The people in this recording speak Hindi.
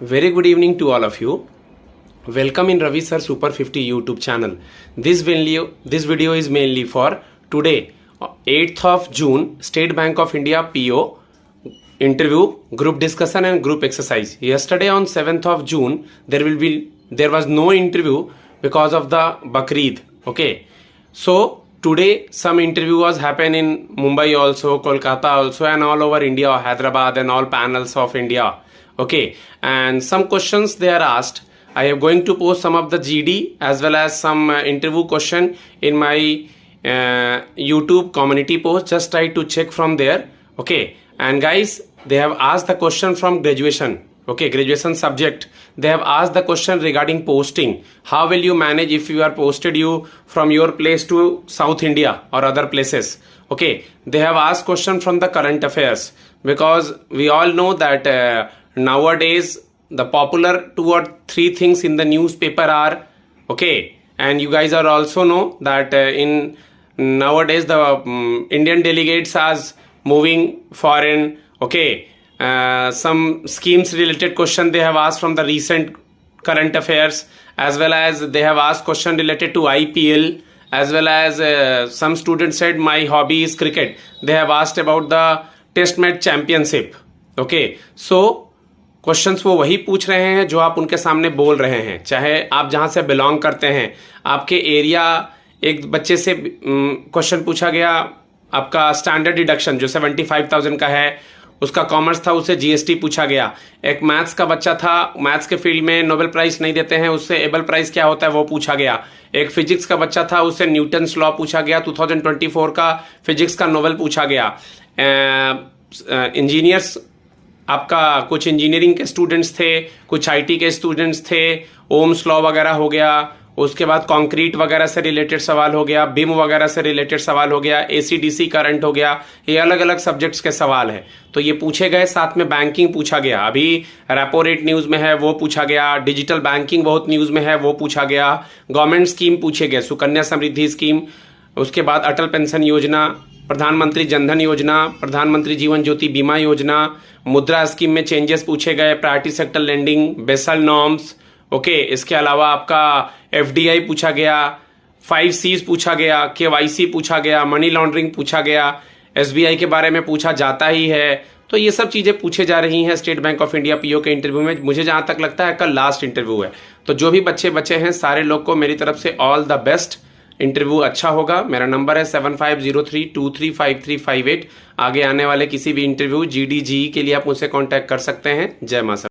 Very good evening to all of you. Welcome in Ravi Sir Super 50 YouTube channel. This video is mainly for today, 8th of June, State Bank of India PO interview, group discussion and group exercise. Yesterday on 7th of June, there was no interview because of the Bakrid. Okay, so today some interview was happen in Mumbai also, Kolkata also, and all over India, Hyderabad and all panels of India. Okay, and some questions they are asked. I am going to post some of the GD as well as some interview question in my YouTube community post. Just try to check from there. Okay, and guys, they have asked the question from graduation. Okay, graduation subject. They have asked the question regarding posting. How will you manage if you are posted you from your place to South India or other places? Okay, they have asked question from the current affairs, because we all know that nowadays the popular 2 or 3 things in the newspaper are, okay, and you guys are also know that in nowadays the Indian delegates are moving foreign. Okay, some schemes related question they have asked from the recent current affairs, as well as they have asked question related to IPL, as well as some students said my hobby is cricket. They have asked about the test match championship. Okay, so questions वो वही पूछ रहे हैं जो आप उनके सामने बोल रहे हैं, चाहे आप जहां से बिलोंग करते हैं, आपके एरिया। एक बच्चे से क्वेश्चन पूछा गया, आपका स्टैंडर्ड डिडक्शन जो 75,000 का है, उसका कॉमर्स था, उससे जीएसटी पूछा गया। एक मैथ्स का बच्चा था, मैथ्स के फील्ड में नोबेल प्राइज नहीं देते हैं, उससे एबल प्राइज क्या होता है वो पूछा गया। एक फिजिक्स का बच्चा था, उससे न्यूटन्स लॉ पूछा गया, 2024 का फिजिक्स का नोबेल पूछा गया। इंजीनियर्स, आपका कुछ इंजीनियरिंग के स्टूडेंट्स थे, कुछ आईटी के स्टूडेंट्स थे, ओम्स लॉ वगैरह हो गया, उसके बाद कंक्रीट वगैरह से रिलेटेड सवाल हो गया, बिम वगैरह से रिलेटेड सवाल हो गया, एसीडीसी करंट हो गया। ये अलग अलग सब्जेक्ट्स के सवाल है, तो ये पूछे गए। साथ में बैंकिंग पूछा गया, अभी रेपो रेट न्यूज में है वो पूछा गया, डिजिटल बैंकिंग बहुत न्यूज में है वो पूछा गया, गवर्नमेंट स्कीम पूछे गए, सुकन्या समृद्धि स्कीम, उसके बाद अटल पेंशन योजना, प्रधानमंत्री जनधन योजना, प्रधानमंत्री जीवन ज्योति बीमा योजना, मुद्रा स्कीम में चेंजेस पूछे गए, priority sector lending, Basel norms. Okay, इसके अलावा आपका एफडीआई पूछा गया, 5 C's पूछा गया, केवाईसी पूछा गया, मनी लॉन्ड्रिंग पूछा गया, एसबीआई के बारे में पूछा जाता ही है। तो ये सब चीजें पूछे जा रही हैं state bank of India PO के इंटरव्यू में। मुझे जहां तक लगता है कल लास्ट इंटरव्यू है, तो जो भी बच्चे बचे हैं सारे लोग को मेरी तरफ से ऑल द बेस्ट। इंटरव्यू अच्छा होगा। मेरा नंबर है 7503235358। आगे आने वाले किसी भी इंटरव्यू GD GE के लिए आप मुझसे कांटेक्ट कर सकते हैं। जय माता।